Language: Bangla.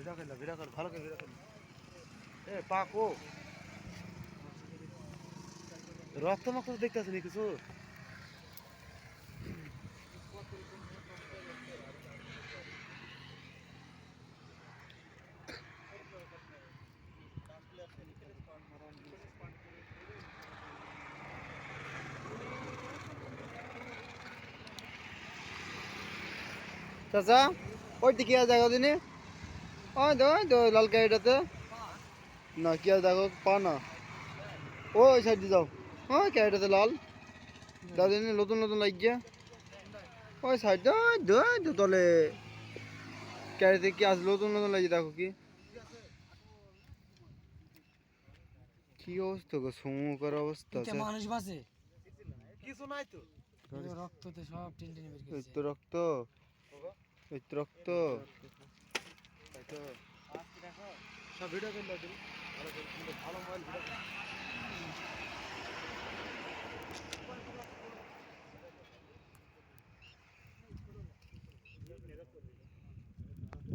ভিড়া কর ভালো করে ভিড়া কর এ পাকো রক্ত মাক্ত দেখতে আছে কিছু চাচা ওই দিকে দেখো দিনে ওই তো লাল গাড়িটাতে না কি আর দেখো পা না ওই সাইড দিয়ে যাও হ্যাঁ গাড়িটাতে লাল দাদা নতুন নতুন লাগিয়ে ওই সাইড তলে গাড়িতে কি আস নতুন নতুন লাগিয়ে দেখো কি কি অবস্থা গো সমুখের অবস্থা মানুষ বাঁচে কিছু নাই তো রক্ততে সব টেনে বের এই করছে তো রক্ত এই তো রক্ত সব ভিডিও করলে ভালো ভালো মোবাইল ভিডিও